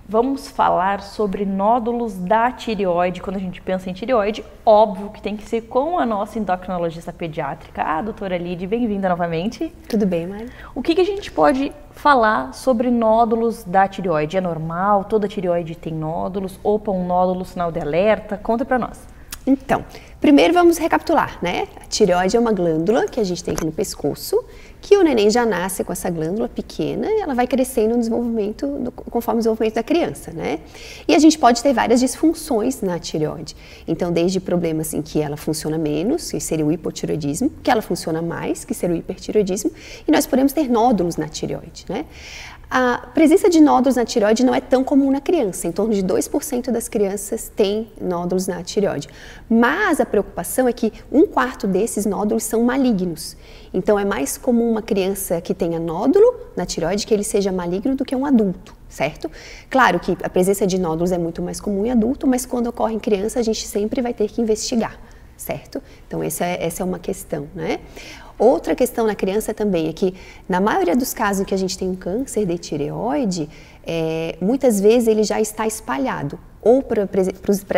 Vamos falar sobre nódulos da tireoide. Quando a gente pensa em tireoide, óbvio que tem que ser com a nossa endocrinologista pediátrica, a doutora Lide. Bem-vinda novamente. Tudo bem, Mari? O que a gente pode falar sobre nódulos da tireoide? É normal? Toda tireoide tem nódulos? Opa, um nódulo, sinal de alerta? Conta pra nós. Então, primeiro vamos recapitular, né? A tireoide é uma glândula que a gente tem aqui no pescoço, que o neném já nasce com essa glândula pequena e ela vai crescendo no desenvolvimento, conforme o desenvolvimento da criança, né? E a gente pode ter várias disfunções na tireoide. Então, desde problemas em que ela funciona menos, que seria o hipotireoidismo, que ela funciona mais, que seria o hipertireoidismo, e nós podemos ter nódulos na tireoide, né? A presença de nódulos na tireoide não é tão comum na criança, em torno de 2% das crianças têm nódulos na tireoide. Mas a preocupação é que 1/4 desses nódulos são malignos. Então é mais comum uma criança que tenha nódulo na tireoide que ele seja maligno do que um adulto, certo? Claro que a presença de nódulos é muito mais comum em adulto, mas quando ocorre em criança a gente sempre vai ter que investigar, certo? Então essa é uma questão, né? Outra questão na criança também é que, na maioria dos casos em que a gente tem um câncer de tireoide, muitas vezes ele já está espalhado, ou para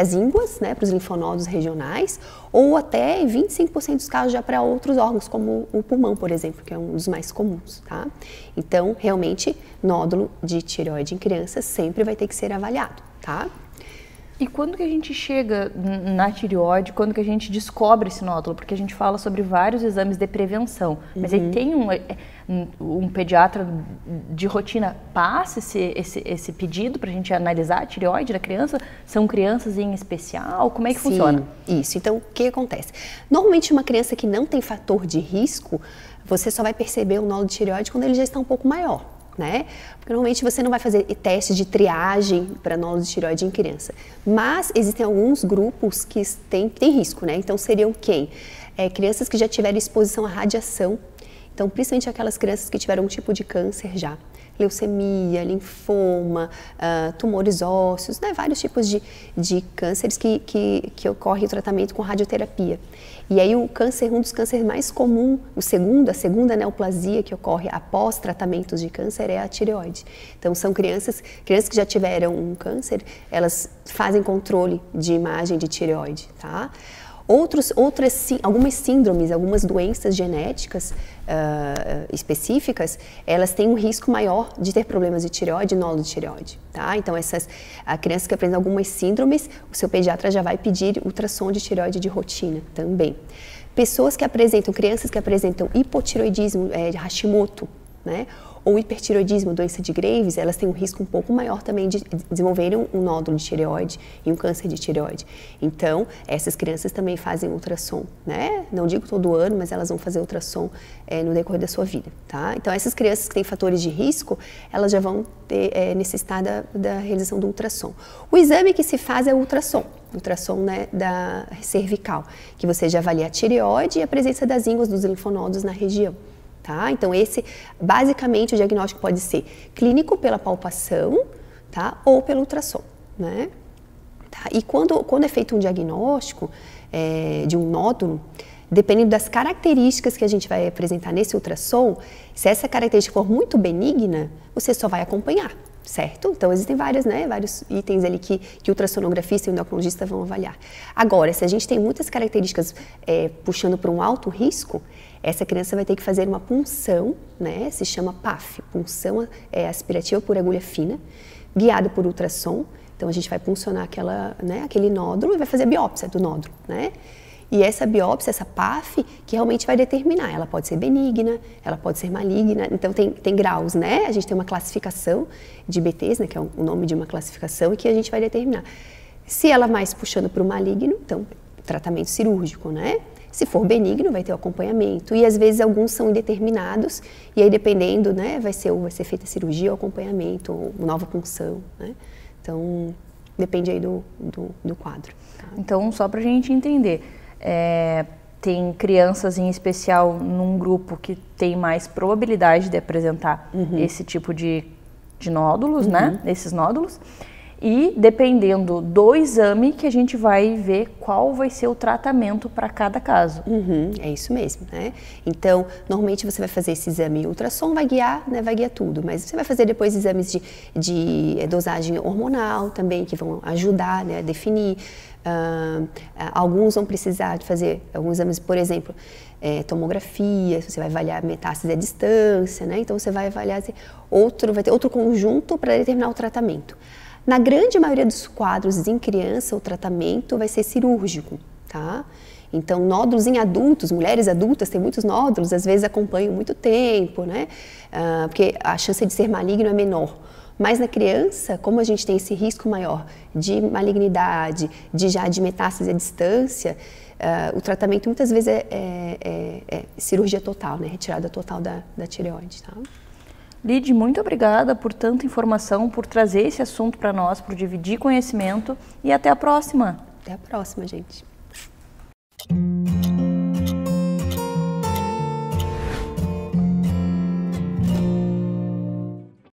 as ínguas, né, para os linfonodos regionais, ou até em 25% dos casos já para outros órgãos, como o pulmão, por exemplo, que é um dos mais comuns, tá? Então, realmente, nódulo de tireoide em criança sempre vai ter que ser avaliado, tá? E quando que a gente chega na tireoide, quando que a gente descobre esse nódulo? Porque a gente fala sobre vários exames de prevenção, mas aí tem um pediatra de rotina passa esse pedido para a gente analisar a tireoide da criança? São crianças em especial? Como é que funciona? Isso. Então, o que acontece? Normalmente, uma criança que não tem fator de risco, você só vai perceber o nódulo de tireoide quando ele já está um pouco maior, né? Porque normalmente você não vai fazer testes de triagem para nódulo de tireoide em criança. Mas existem alguns grupos que têm risco, né? Então seriam quem? Crianças que já tiveram exposição à radiação. Então, principalmente aquelas crianças que tiveram um tipo de câncer já. Leucemia, linfoma, tumores ósseos, né? Vários tipos de cânceres que ocorre o tratamento com radioterapia. E aí o câncer, um dos cânceres mais comuns, a segunda neoplasia que ocorre após tratamentos de câncer é a tireoide. Então são crianças que já tiveram um câncer, elas fazem controle de imagem de tireoide, tá? Algumas síndromes, algumas doenças genéticas específicas, elas têm um risco maior de ter problemas de tireoide e nódulo de tireoide, tá? Então, a criança que apresenta algumas síndromes, o seu pediatra já vai pedir ultrassom de tireoide de rotina também. Crianças que apresentam hipotireoidismo, de Hashimoto, né? Ou hipertireoidismo, doença de Graves, elas têm um risco um pouco maior também de desenvolverem um nódulo de tireoide e um câncer de tireoide. Então, essas crianças também fazem ultrassom, né? Não digo todo ano, mas elas vão fazer ultrassom no decorrer da sua vida, tá? Então, essas crianças que têm fatores de risco, elas já vão ter necessidade da realização do ultrassom. O exame que se faz é o ultrassom, né, da cervical, que você já avalia a tireoide e a presença das ínguas dos linfonodos na região. Tá? Então, basicamente, o diagnóstico pode ser clínico pela palpação, tá? Ou pelo ultrassom, né? Tá? E quando é feito um diagnóstico de um nódulo, Dependendo das características que a gente vai apresentar nesse ultrassom, se essa característica for muito benigna, você só vai acompanhar, certo? Então existem vários itens ali que o ultrassonografista e o endocrinologista vão avaliar. Agora, se a gente tem muitas características puxando para um alto risco, essa criança vai ter que fazer uma punção, né? Se chama PAF, punção aspirativa por agulha fina, guiada por ultrassom. Então a gente vai puncionar aquele nódulo e vai fazer a biópsia do nódulo, né? E essa biópsia, essa PAF, que realmente vai determinar, ela pode ser benigna, ela pode ser maligna, então tem graus, né? A gente tem uma classificação de IBTs, né, que é o nome de uma classificação, e que a gente vai determinar. Se ela mais puxando para o maligno, então, tratamento cirúrgico, né? Se for benigno, vai ter o acompanhamento, e às vezes alguns são indeterminados, e aí dependendo, né, vai ser feita cirurgia ou acompanhamento, ou nova punção, né? Então, depende aí do quadro. Tá? Então, só para a gente entender, tem crianças em especial num grupo que tem mais probabilidade de apresentar esse tipo de nódulos, né? Esses nódulos. E dependendo do exame que a gente vai ver qual vai ser o tratamento para cada caso. É isso mesmo, né? Então, normalmente você vai fazer esse exame ultrassom, vai guiar tudo, mas você vai fazer depois exames de dosagem hormonal também, que vão ajudar, né, a definir. Alguns vão precisar de fazer alguns exames, por exemplo, tomografia, você vai avaliar metástase à distância, né? Então você vai avaliar vai ter outro conjunto para determinar o tratamento. Na grande maioria dos quadros em criança, o tratamento vai ser cirúrgico, tá? Então, nódulos em adultos, mulheres adultas têm muitos nódulos, às vezes acompanham muito tempo, né? Porque a chance de ser maligno é menor. Mas na criança, como a gente tem esse risco maior de malignidade, de metástase à distância, o tratamento muitas vezes é cirurgia total, né? Retirada total da tireoide, tá? Lid, muito obrigada por tanta informação, por trazer esse assunto para nós, por dividir conhecimento e até a próxima. Até a próxima, gente.